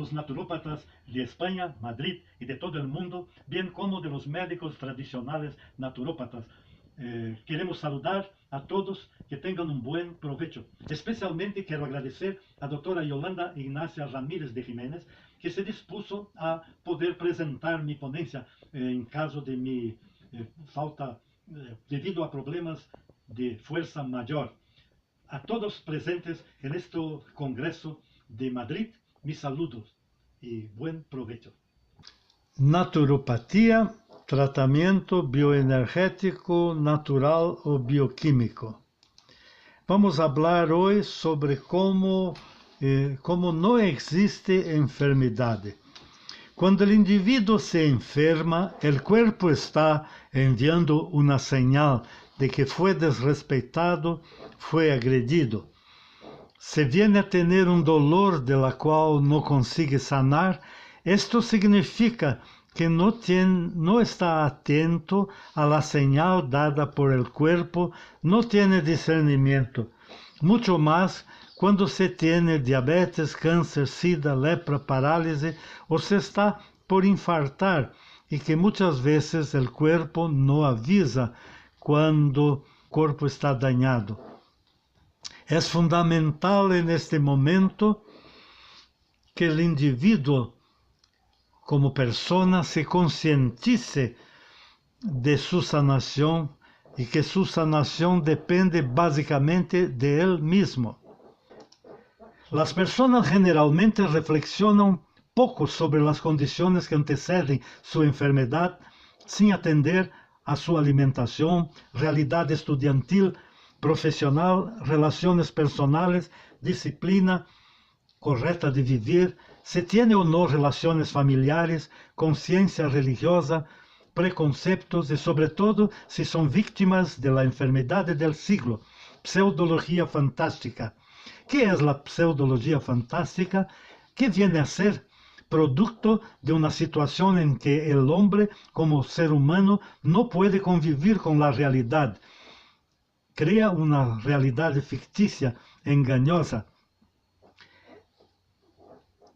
los naturópatas de España, Madrid y de todo el mundo, bien como de los médicos tradicionales naturópatas. Queremos saludar a todos, que tengan un buen provecho. Especialmente quiero agradecer a doctora Yolanda Ignacia Ramírez de Jiménez, que se dispuso a poder presentar mi ponencia en caso de mi falta, debido a problemas de fuerza mayor. A todos presentes en este Congreso de Madrid, mis saludos y buen provecho. Naturopatía, tratamiento bioenergético, natural o bioquímico. Vamos a hablar hoy sobre cómo no existe enfermedad. Cuando el individuo se enferma, el cuerpo está enviando una señal de que fue desrespetado, fue agredido. Se viene a tener un dolor de la cual no consigue sanar. Esto significa que no está atento a la señal dada por el cuerpo, no tiene discernimiento. Mucho más cuando se tiene diabetes, cáncer, sida, lepra, parálisis o se está por infartar y que muchas veces el cuerpo no avisa cuando el cuerpo está dañado. Es fundamental en este momento que el individuo como persona se concientice de su sanación y que su sanación depende básicamente de él mismo. Las personas generalmente reflexionan poco sobre las condiciones que anteceden su enfermedad sin atender a su alimentación, realidad estudiantil, profesional, relaciones personales, disciplina correcta de vivir, se tiene o no relaciones familiares, conciencia religiosa, preconceptos y sobre todo si son víctimas de la enfermedad del siglo, pseudología fantástica. ¿Qué es la pseudología fantástica? ¿Qué viene a ser? Producto de una situación en que el hombre como ser humano no puede convivir con la realidad. Crea una realidad ficticia, engañosa.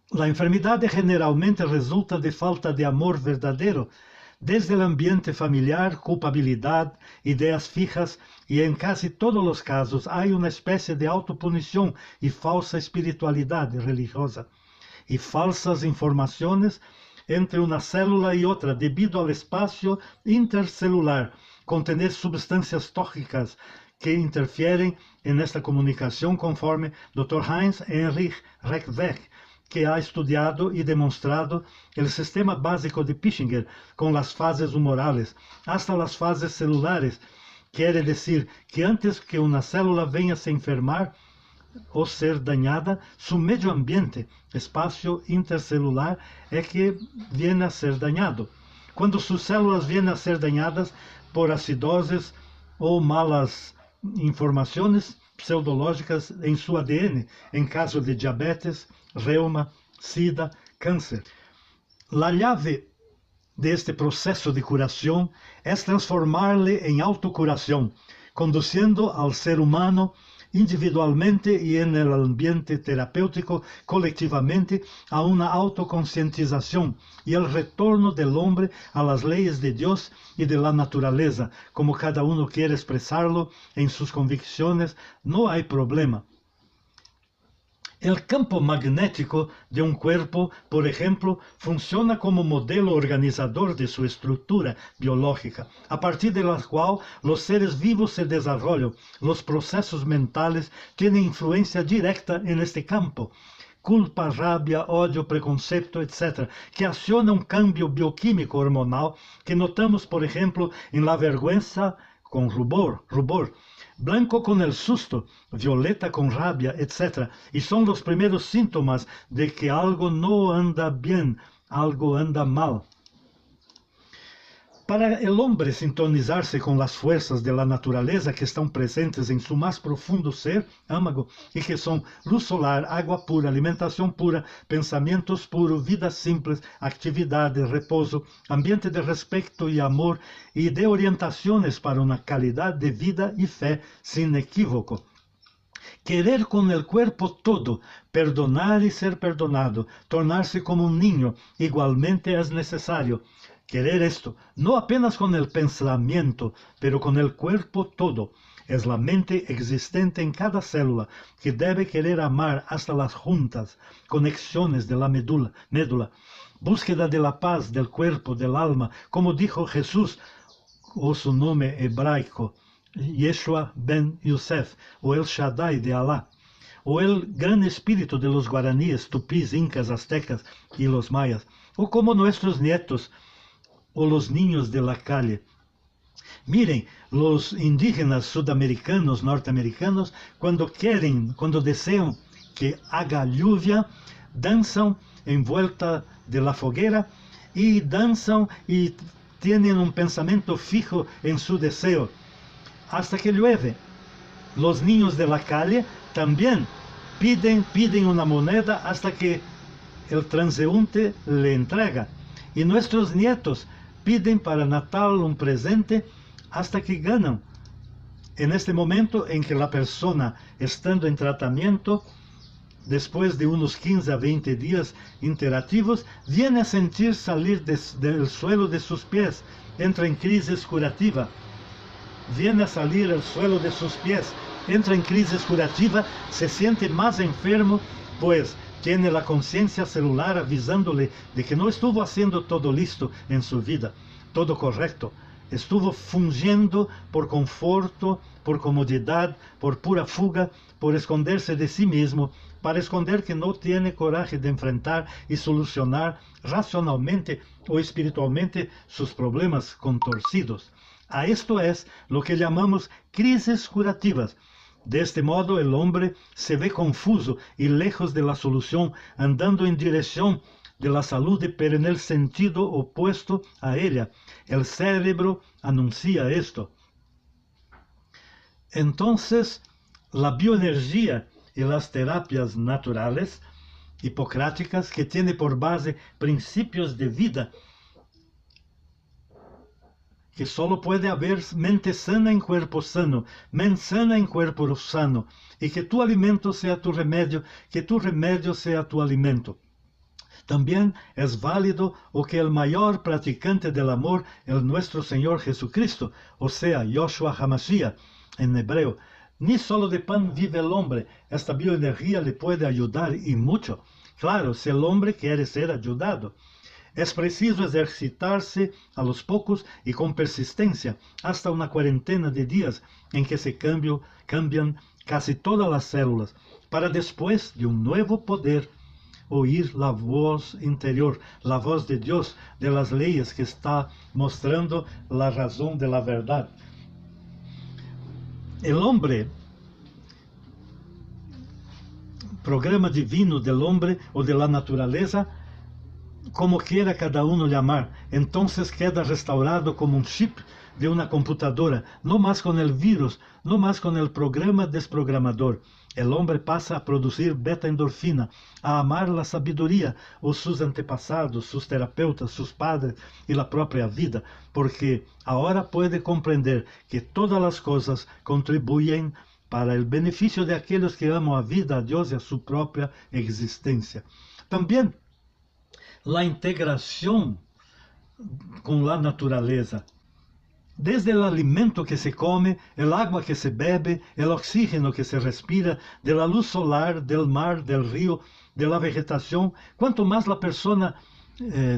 La enfermedad generalmente resulta de falta de amor verdadero, desde el ambiente familiar, culpabilidad, ideas fijas, y en casi todos los casos hay una especie de autopunición y falsa espiritualidad religiosa, y falsas informaciones entre una célula y otra debido al espacio intercelular, contener sustancias tóxicas que interfieren en esta comunicación, conforme Dr. Heinz-Heinrich Reckwerth, que ha estudiado y demostrado el sistema básico de Pischinger con las fases humorales hasta las fases celulares. Quiere decir que antes que una célula venga a se enfermar o ser dañada, su medio ambiente, espacio intercelular, es que viene a ser dañado. Cuando sus células vienen a ser dañadas por acidosis o malas informaciones pseudológicas en su ADN, en caso de diabetes, reuma, sida, cáncer. La llave de este proceso de curación es transformarle en autocuración, conduciendo al ser humano individualmente y en el ambiente terapéutico colectivamente a una autoconcientización y el retorno del hombre a las leyes de Dios y de la naturaleza, como cada uno quiere expresarlo en sus convicciones. No hay problema. El campo magnético de un cuerpo, por ejemplo, funciona como modelo organizador de su estructura biológica, a partir de la cual los seres vivos se desarrollan. Los procesos mentales tienen influencia directa en este campo. Culpa, rabia, odio, preconcepto, etc., que acciona un cambio bioquímico hormonal que notamos, por ejemplo, en la vergüenza con rubor, blanco con el susto, violeta con rabia, etc. Y son los primeros síntomas de que algo no anda bien, algo anda mal. Para el hombre sintonizarse con las fuerzas de la naturaleza que están presentes en su más profundo ser, ámago, y que son luz solar, agua pura, alimentación pura, pensamientos puros, vidas simples, actividades, reposo, ambiente de respeto y amor, y de orientaciones para una calidad de vida y fe sin equívoco. Querer con el cuerpo todo, perdonar y ser perdonado, tornarse como un niño, igualmente es necesario. Querer esto, no apenas con el pensamiento, pero con el cuerpo todo. Es la mente existente en cada célula que debe querer amar hasta las juntas, conexiones de la médula. Búsqueda de la paz del cuerpo, del alma, como dijo Jesús, o su nombre hebraico, Yeshua ben Yosef, o el Shaddai de Alá, o el gran espíritu de los guaraníes, tupís, incas, aztecas y los mayas, o como nuestros nietos, o los niños de la calle. Miren, los indígenas sudamericanos, norteamericanos, cuando desean que haga lluvia, danzan en vuelta de la foguera y danzan y tienen un pensamiento fijo en su deseo hasta que llueve. Los niños de la calle también piden una moneda hasta que el transeúnte le entrega. Y nuestros nietos piden para Natal un presente hasta que ganan. En este momento en que la persona, estando en tratamiento, después de unos 15 a 20 días interactivos, viene a sentir salir del suelo de sus pies, entra en crisis curativa. Viene a salir el suelo de sus pies, entra en crisis curativa, se siente más enfermo, pues tiene la conciencia celular avisándole de que no estuvo haciendo todo listo en su vida, todo correcto. Estuvo fungiendo por conforto, por comodidad, por pura fuga, por esconderse de sí mismo, para esconder que no tiene coraje de enfrentar y solucionar racionalmente o espiritualmente sus problemas contorcidos. A esto es lo que llamamos crisis curativas. De este modo el hombre se ve confuso y lejos de la solución, andando en dirección de la salud, pero en el sentido opuesto a ella. El cerebro anuncia esto. Entonces, la bioenergía y las terapias naturales hipocráticas, que tiene por base principios de vida, que solo puede haber mente sana en cuerpo sano, mente sana en cuerpo sano, y que tu alimento sea tu remedio, que tu remedio sea tu alimento. También es válido o que el mayor practicante del amor, el nuestro Señor Jesucristo, o sea, Yoshua HaMashiach en hebreo. Ni solo de pan vive el hombre, esta bioenergía le puede ayudar y mucho. Claro, si el hombre quiere ser ayudado. Es preciso ejercitarse a los pocos y con persistencia, hasta una cuarentena de días en que se cambian casi todas las células, para después de un nuevo poder oír la voz interior, la voz de Dios, de las leyes que está mostrando la razón de la verdad. El hombre, programa divino del hombre o de la naturaleza, como quiera cada uno llamar, entonces queda restaurado como un chip de una computadora, no más con el virus, no más con el programa desprogramador. El hombre pasa a producir beta-endorfina, a amar la sabiduría, o sus antepasados, sus terapeutas, sus padres y la propia vida, porque ahora puede comprender que todas las cosas contribuyen para el beneficio de aquellos que aman a vida, a Dios y a su propia existencia. También la integración con la naturaleza. Desde el alimento que se come, el agua que se bebe, el oxígeno que se respira, de la luz solar, del mar, del río, de la vegetación, cuanto más la persona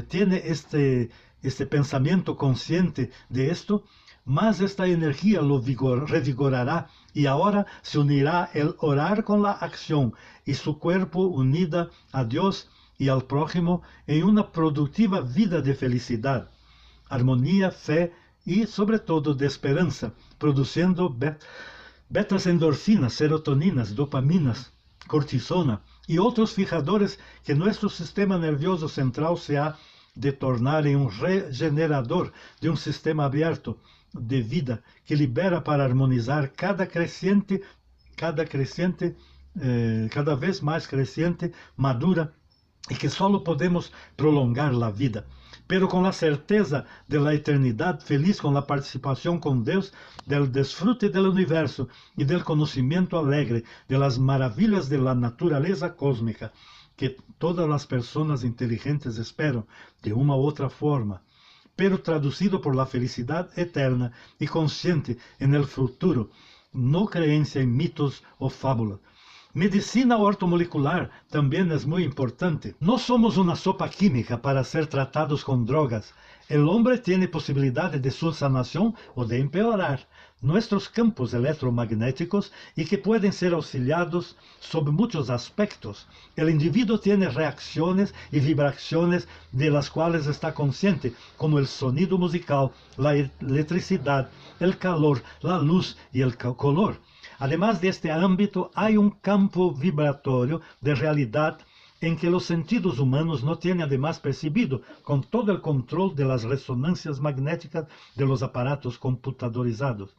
tiene este pensamiento consciente de esto, más esta energía lo revigorará, y ahora se unirá el orar con la acción y su cuerpo unida a Dios y al prójimo en una productiva vida de felicidad, armonía, fe y sobre todo de esperanza, produciendo betas endorfinas, serotoninas, dopaminas, cortisona y otros fijadores que nuestro sistema nervioso central se ha de tornar en un regenerador de un sistema abierto de vida que libera para armonizar cada vez más creciente, madura, y que solo podemos prolongar la vida. pero con la certeza de la eternidad, feliz con la participación con Dios, del disfrute del universo y del conocimiento alegre de las maravillas de la naturaleza cósmica, que todas las personas inteligentes esperan de una u otra forma, pero traducido por la felicidad eterna y consciente en el futuro, no creencia en mitos o fábulas. Medicina ortomolecular también es muy importante. No somos una sopa química para ser tratados con drogas. El hombre tiene posibilidades de su sanación o de empeorar nuestros campos electromagnéticos y que pueden ser auxiliados sobre muchos aspectos. El individuo tiene reacciones y vibraciones de las cuales está consciente, como el sonido musical, la electricidad, el calor, la luz y el color. Además de este ámbito, hay un campo vibratorio de realidad en que los sentidos humanos no tienen además percibido, con todo el control de las resonancias magnéticas de los aparatos computadorizados.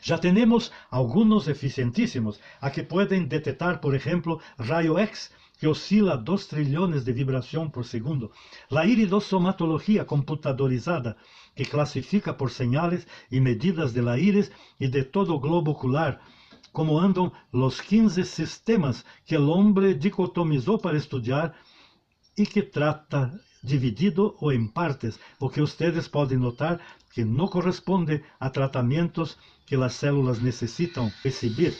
Ya tenemos algunos eficientísimos, a que pueden detectar, por ejemplo, rayo X, que oscila 2 trillones de vibración por segundo, la iridosomatología computadorizada, que clasifica por señales y medidas de la iris y de todo globo ocular, como andan los 15 sistemas que el hombre dicotomizó para estudiar y que trata dividido o en partes, o que ustedes pueden notar que no corresponde a tratamientos que las células necesitan recibir.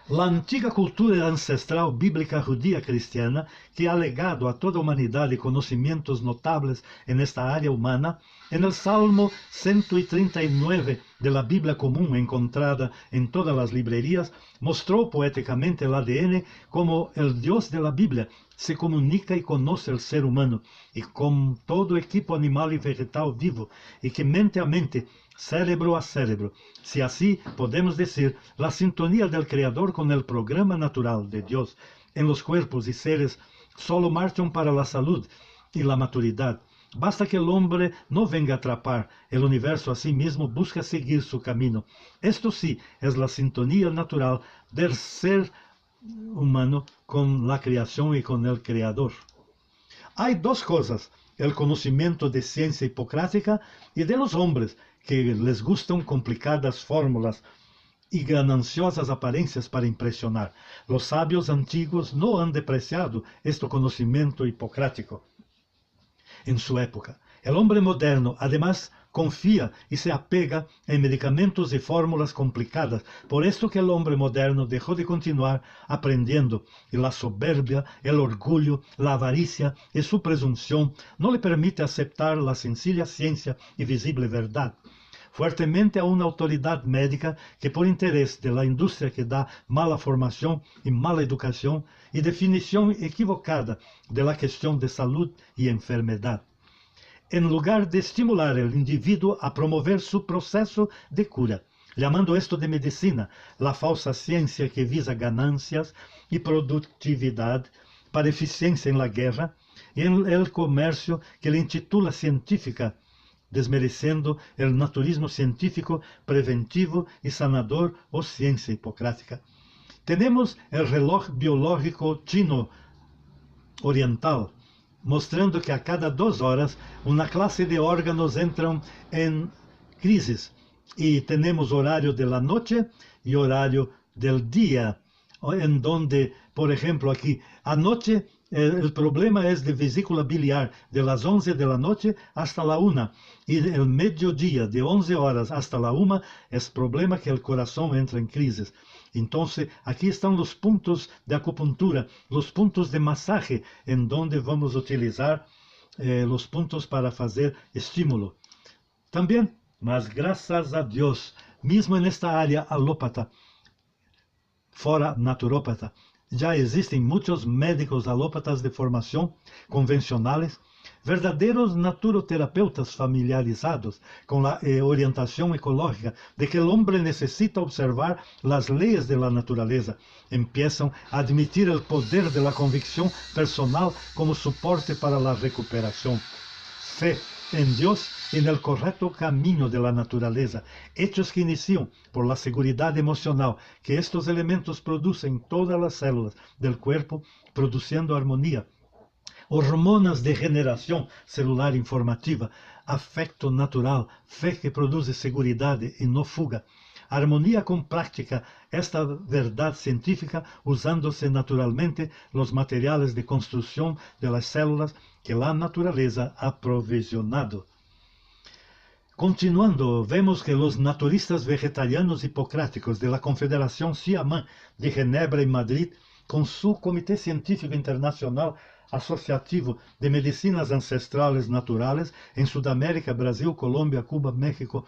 La antiga cultura ancestral bíblica judía cristiana, que ha legado a toda humanidad conocimientos notables en esta área humana, en el Salmo 139 de la Biblia común encontrada en todas las librerías, mostró poéticamente el ADN como el Dios de la Biblia se comunica y conoce el ser humano, y con todo equipo animal y vegetal vivo, y que mente a mente, cérebro a cérebro, si así podemos decir, la sintonía del Creador con el programa natural de Dios en los cuerpos y seres solo marchan para la salud y la maturidad. Basta que el hombre no venga a atrapar, el universo a sí mismo busca seguir su camino. Esto sí es la sintonía natural del ser humano con la creación y con el Creador. Hay dos cosas, el conocimiento de ciencia hipocrática y de los hombres, que les gustan complicadas fórmulas y gananciosas apariencias para impresionar. Los sabios antiguos no han despreciado este conocimiento hipocrático en su época. El hombre moderno, además, confía y se apega en medicamentos y fórmulas complicadas. Por esto que el hombre moderno dejó de continuar aprendiendo, y la soberbia, el orgullo, la avaricia y su presunción no le permite aceptar la sencilla ciencia y visible verdad. Fuertemente a una autoridad médica que, por interés de la industria que da mala formación y mala educación y definición equivocada de la cuestión de salud y enfermedad, en lugar de estimular el individuo a promover su proceso de cura, llamando esto de medicina, la falsa ciencia que visa ganancias y productividad para eficiencia en la guerra, y en el comercio que le intitula científica, desmerecendo el naturismo científico preventivo y sanador o ciencia hipocrática. Tenemos el reloj biológico chino oriental, mostrando que a cada 2 horas una clase de órganos entran en crisis, y tenemos horario de la noche y horario del día, en donde, por ejemplo, aquí, anoche, el problema es de vesícula biliar, de las 11 de la noche hasta la 1, y el mediodía, de 11 horas hasta la 1, es problema que el corazón entra en crisis. Entonces, aquí están los puntos de acupuntura, los puntos de masaje, en donde vamos a utilizar los puntos para hacer estímulo. También, mas gracias a Dios, mismo en esta área alópata, fora naturópata, ya existen muchos médicos alópatas de formación convencionales, verdadeiros naturoterapeutas familiarizados con la orientación ecológica de que el hombre necesita observar las leyes de la naturaleza. Empiezan a admitir el poder de la convicción personal como soporte para la recuperación. Fe en Dios y en el correcto camino de la naturaleza, hechos que inician por la seguridad emocional que estos elementos producen en todas las células del cuerpo, produciendo armonía. hormonas de generação celular informativa, afecto natural, fé que produz seguridade e não fuga. Harmonia com prática, esta verdade científica usando-se naturalmente los materiales de construção de las células que la naturaleza ha provisionado. Continuando, vemos que los naturistas vegetarianos hipocráticos de la Confederación Siamán de Ginebra y Madrid, con su Comité Científico Internacional Asociativo de Medicinas Ancestrales Naturales en Sudamérica, Brasil, Colombia, Cuba, México,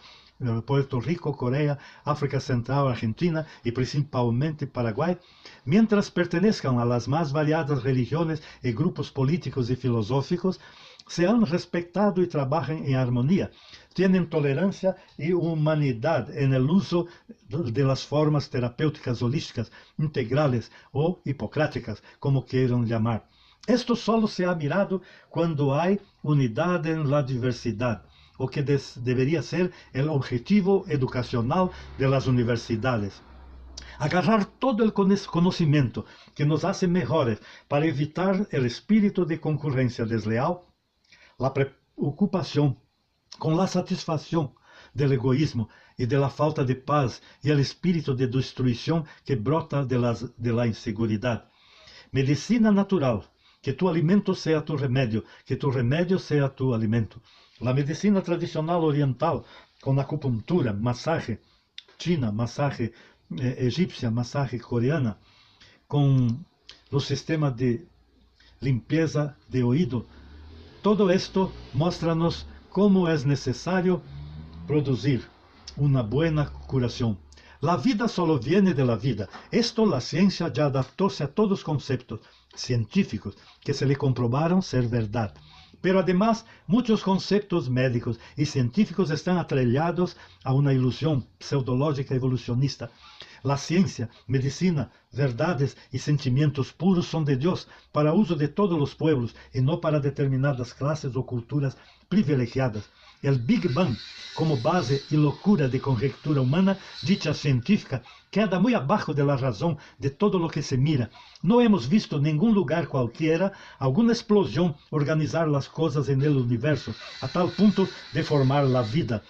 Puerto Rico, Corea, África Central, Argentina y principalmente Paraguay, mientras pertenezcan a las más variadas religiones y grupos políticos y filosóficos, se han respetado y trabajan en armonía, tienen tolerancia y humanidad en el uso de las formas terapéuticas holísticas, integrales o hipocráticas, como quieran llamar. Esto solo se ha mirado cuando hay unidad en la diversidad, o que debería ser el objetivo educacional de las universidades. Agarrar todo el conocimiento que nos hace mejores para evitar el espíritu de concurrencia desleal, la preocupación con la satisfacción del egoísmo y de la falta de paz y el espíritu de destrucción que brota de la inseguridad. Medicina natural. Que tu alimento sea tu remedio, que tu remedio sea tu alimento. La medicina tradicional oriental, con acupuntura, masaje china, masaje egipcia, masaje coreana, con los sistemas de limpieza de oído, todo esto muéstranos cómo es necesario producir una buena curación. La vida solo viene de la vida. Esto la ciencia ya adaptóse a todos los conceptos científicos que se le comprobaron ser verdad. Pero además, muchos conceptos médicos y científicos están atrellados a una ilusión pseudológica evolucionista. La ciencia, medicina, verdades y sentimientos puros son de Dios para uso de todos los pueblos y no para determinadas clases o culturas privilegiadas. El Big Bang, como base y locura de conjectura humana, dicha científica, queda muy abajo de la razón de todo lo que se mira. No hemos visto en ningún lugar cualquiera alguna explosión organizar las cosas en el universo, a tal punto de formar la vida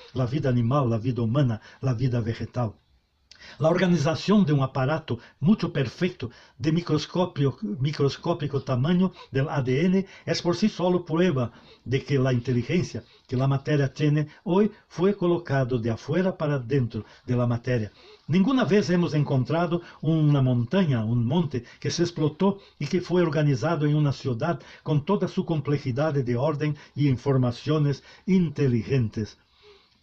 animal, la vida humana, la vida vegetal. La organización de un aparato mucho perfecto de microscópico tamaño del ADN es por sí solo prueba de que la inteligencia que la materia tiene hoy fue colocado de afuera para dentro de la materia. Ninguna vez hemos encontrado una montaña, un monte que se explotó y que fue organizado en una ciudad con toda su complejidad de orden y informaciones inteligentes.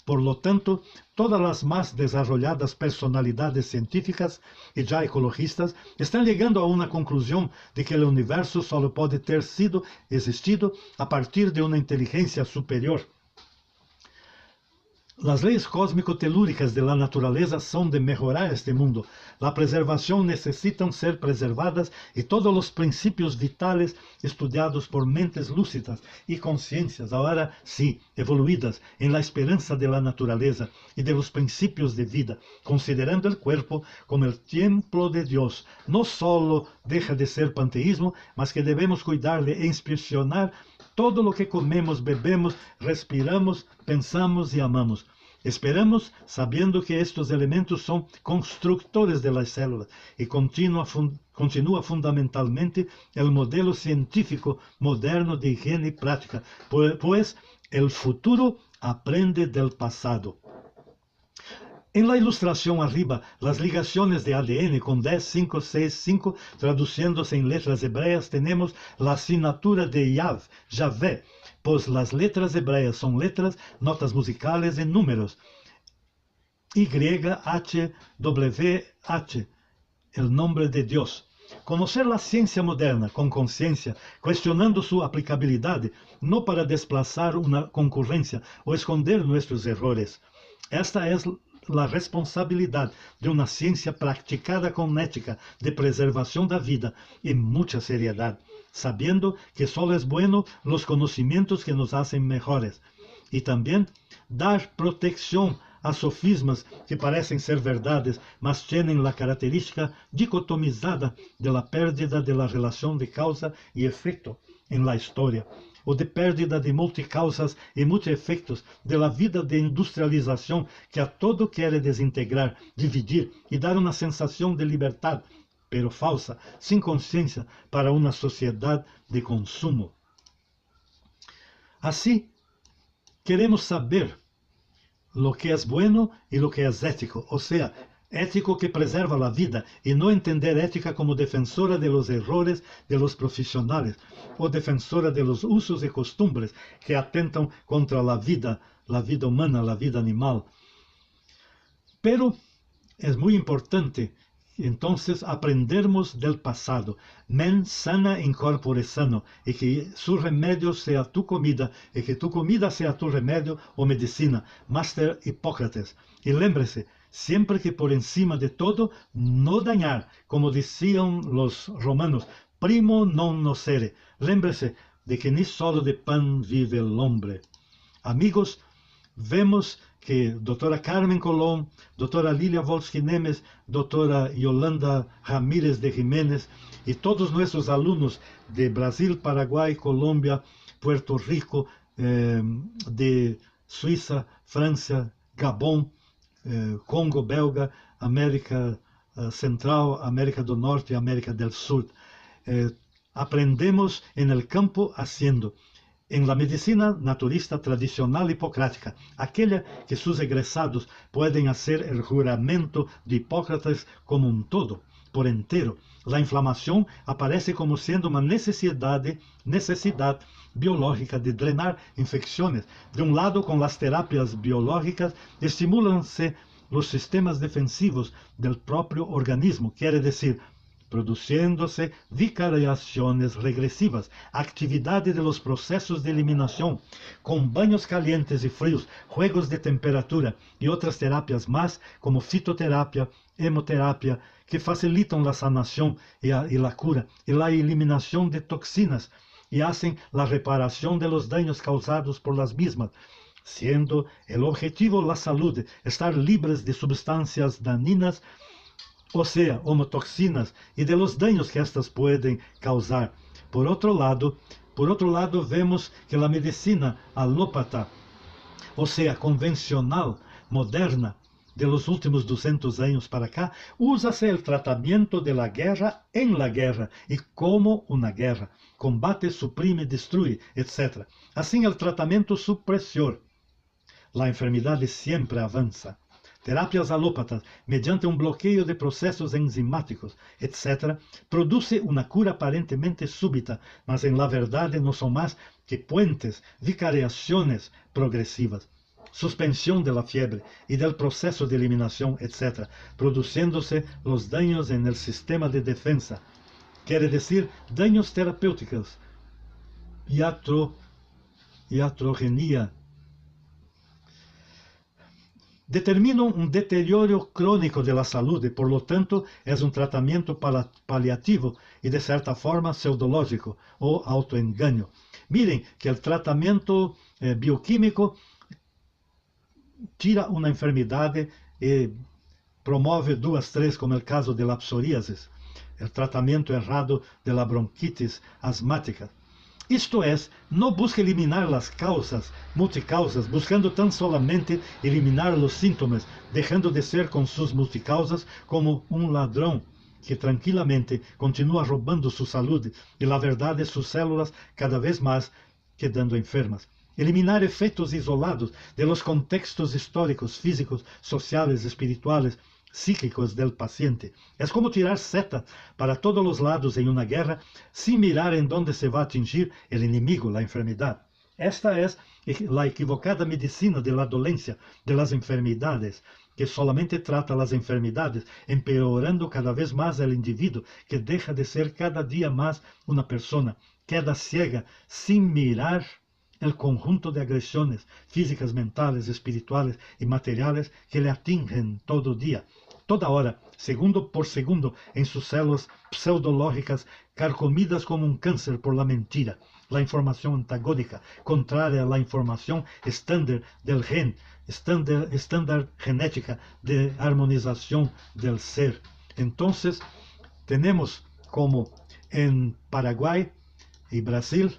Por lo tanto, todas las más desarrolladas personalidades científicas y ya ecologistas están llegando a una conclusión de que el universo solo puede ter existido a partir de una inteligencia superior. Las leyes cósmico-telúricas de la naturaleza son de mejorar este mundo. La preservación necesitan ser preservadas y todos los principios vitales estudiados por mentes lúcidas y conciencias, ahora sí, evoluidas en la esperanza de la naturaleza y de los principios de vida, considerando el cuerpo como el templo de Dios. No solo deja de ser panteísmo, mas que debemos cuidarle e inspeccionar todo lo que comemos, bebemos, respiramos, pensamos y amamos. Esperamos sabiendo que estos elementos son constructores de las células y continúa fundamentalmente el modelo científico moderno de higiene y práctica, pues el futuro aprende del pasado. En la ilustración arriba, las ligaciones de ADN con 10, 5, 6, 5, traduciéndose en letras hebreas, tenemos la asignatura de Yahvé, pues las letras hebreas son letras, notas musicales en números. YHWH, el nombre de Dios. Conocer la ciencia moderna con conciencia, cuestionando su aplicabilidad, no para desplazar una concurrencia o esconder nuestros errores. Esta es la responsabilidad de una ciencia practicada con ética de preservación de la vida y mucha seriedad, sabiendo que solo es bueno los conocimientos que nos hacen mejores. Y también dar protección a sofismas que parecen ser verdades, mas tienen la característica dicotomizada de la pérdida de la relación de causa y efecto, en la historia, o de pérdida de multicausas e multiefectos de la vida de industrialização que a todo quer desintegrar, dividir e dar uma sensação de liberdade, pero falsa, sem consciência, para uma sociedade de consumo. Assim, queremos saber lo que é bueno e lo que é ético, ou seja, ético que preserva a vida e não entender ética como defensora de los errores de los profissionais ou defensora de los usos e costumbres que atentam contra a vida humana, a vida animal. Pero é muito importante entonces aprendermos del pasado. Mens sana in corpore sano, y que su remedio sea tu comida, y que tu comida sea tu remedio o medicina. Master Hipócrates. Y lémbrese, siempre que por encima de todo, no dañar, como decían los romanos, primo non nocere. Lémbrese de que ni solo de pan vive el hombre. Amigos, vemos que doutora Carmen Colón, doutora Lilia Volsky Nemes, doutora Yolanda Ramírez de Jiménez e todos nossos alunos de Brasil, Paraguai, Colômbia, Puerto Rico, de Suíça, França, Gabão, Congo belga, América Central, América do Norte e América del Sur. Aprendemos en el campo haciendo. En la medicina naturista tradicional hipocrática, aquella que sus egresados pueden hacer el juramento de Hipócrates como un todo, por entero. La inflamación aparece como siendo una necesidad biológica de drenar infecciones. De un lado, con las terapias biológicas, estimulanse los sistemas defensivos del propio organismo, quiere decir, produciéndose vicariaciones regresivas, actividade de los procesos de eliminación, con baños calientes y fríos, juegos de temperatura y otras terapias más, como fitoterapia, hemoterapia, que facilitan la sanación y la cura y la eliminación de toxinas y hacen la reparación de los daños causados por las mismas, siendo el objetivo la salud, estar libres de sustancias dañinas, ou seja, homotoxinas, e de los daños que estas pueden causar. Por outro lado, vemos que a medicina alópata, ou seja, convencional, moderna, de los últimos 200 anos para cá, usa-se o tratamento de la guerra en la guerra e como uma guerra. Combate, suprime, destrui, etc. Assim, o tratamento supressor. A enfermidade sempre avança. Terapias alópatas, mediante um bloqueio de processos enzimáticos, etc., produce uma cura aparentemente súbita, mas em la verdade não são mais que puentes, vicariações progressivas, suspensão de la fiebre e del processo de eliminação, etc., produzindo-se os daños en el sistema de defensa, quer dizer, daños terapêuticos, iatrogenia, determinam um deterioro crônico da saúde, por lo tanto, é um tratamento paliativo e, de certa forma, pseudológico ou autoengano. Miren que o tratamento bioquímico tira uma enfermidade e promove 2, 3, como é o caso da psoríase, o tratamento errado da bronquitis asmática. Isto é, não busca eliminar as causas, multicausas, buscando tão solamente eliminar os sintomas, deixando de ser com suas multicausas como um ladrão que tranquilamente continua roubando sua saúde e, na verdade, suas células cada vez mais quedando enfermas. Eliminar efeitos isolados de los contextos históricos, físicos, sociais, espirituais, psíquicos del paciente. É como tirar seta para todos os lados em uma guerra, sem mirar em donde se vai atingir o inimigo, a enfermidade. Esta é a equivocada medicina de la dolencia, de las enfermidades, que solamente trata as enfermidades, empeorando cada vez mais o indivíduo, que deixa de ser cada dia mais uma pessoa, queda ciega, sem mirar el conjunto de agresiones físicas, mentales, espirituales y materiales que le atingen todo día, toda hora, segundo por segundo, en sus células pseudológicas, carcomidas como un cáncer por la mentira, la información antagónica, contraria a la información estándar del gen, estándar genética de armonización del ser. Entonces, tenemos como en Paraguay y Brasil,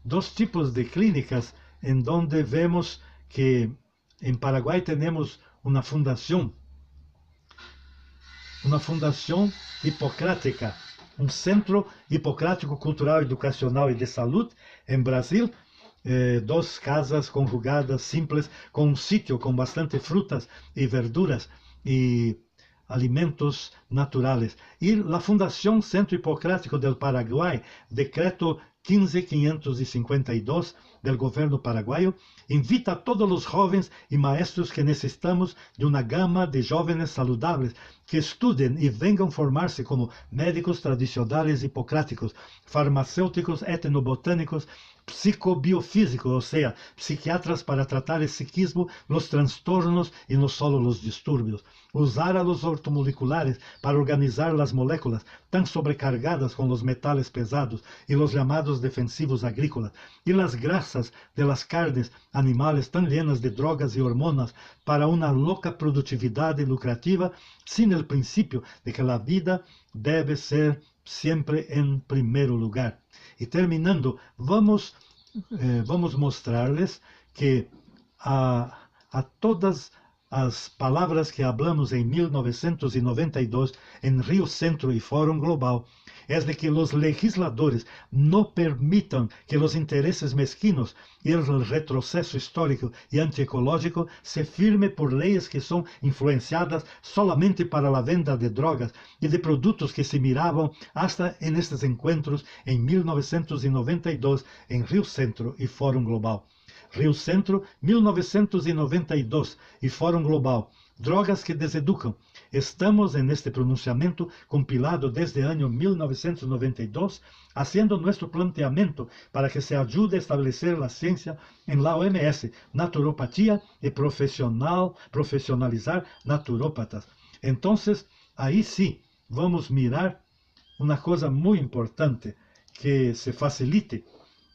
dos tipos de clínicas en donde vemos que en Paraguay tenemos una fundación hipocrática, un centro hipocrático cultural, educacional y de salud. En Brasil, dos casas conjugadas simples con un sitio con bastante frutas y verduras y alimentos naturales. Y la Fundación Centro Hipocrático del Paraguay, decreto 15.552 del gobierno paraguayo, invita a todos los jóvenes y maestros que necesitamos de una gama de jóvenes saludables que estudien y vengan a formarse como médicos tradicionales hipocráticos, farmacéuticos etnobotánicos, psicobiofísicos, o sea, psiquiatras para tratar el psiquismo, los trastornos y no solo los disturbios. Usar a los ortomoleculares para organizar las moléculas tan sobrecargadas con los metales pesados y los llamados defensivos agrícolas, y las grasas de las carnes animales tan llenas de drogas y hormonas para una loca productividad lucrativa, sin el principio de que la vida debe ser siempre en primer lugar. Y terminando, vamos mostrarles que a todas as palavras que hablamos em 1992 em Rio Centro e Fórum Global é de que os legisladores não permitam que os interesses mesquinos e o retrocesso histórico e antiecológico se firme por leis que são influenciadas solamente para a venda de drogas e de produtos que se miravam hasta en estes encontros em 1992 em Rio Centro e Fórum Global. Rio Centro, 1992, e Fórum Global, drogas que deseducam. Estamos en este pronunciamiento compilado desde el año 1992, haciendo nuestro planteamiento para que se ayude a establecer la ciencia en la OMS, naturopatía y profesionalizar naturópatas. Entonces, ahí sí, vamos a mirar una cosa muy importante, que se facilite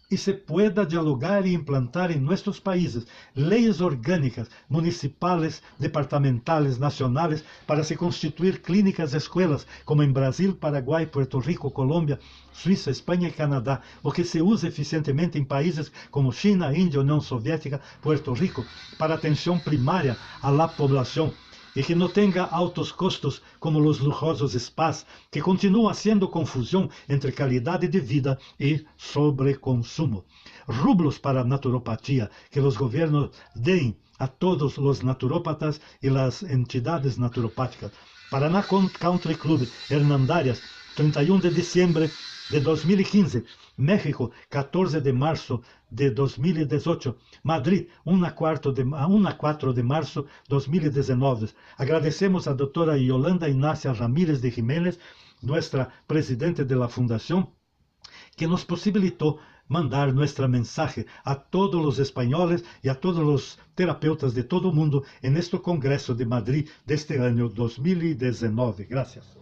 y se pueda dialogar y implantar en nuestros países leyes orgánicas, municipales, departamentales, nacionales, para se constituir clínicas escuelas, como en Brasil, Paraguay, Puerto Rico, Colombia, Suiza, España y Canadá, o que se use eficientemente en países como China, India, Unión Soviética, Puerto Rico, para atención primaria a la población, y que no tenga altos costos como los lujosos spas, que continúan haciendo confusión entre calidad de vida y sobreconsumo. Rublos para naturopatía, que los gobiernos den a todos los naturópatas y las entidades naturopáticas. Paraná Country Club, Hernandarias, 31 de diciembre de 2015, México, 14 de marzo de 2018, Madrid, 1 a 4 de marzo de 2019. Agradecemos a doutora Yolanda Inácia Ramírez de Jiménez, nuestra presidente de la Fundación, que nos posibilitó mandar nuestra mensaje a todos los españoles y a todos los terapeutas de todo el mundo en este Congreso de Madrid de este año 2019. Gracias.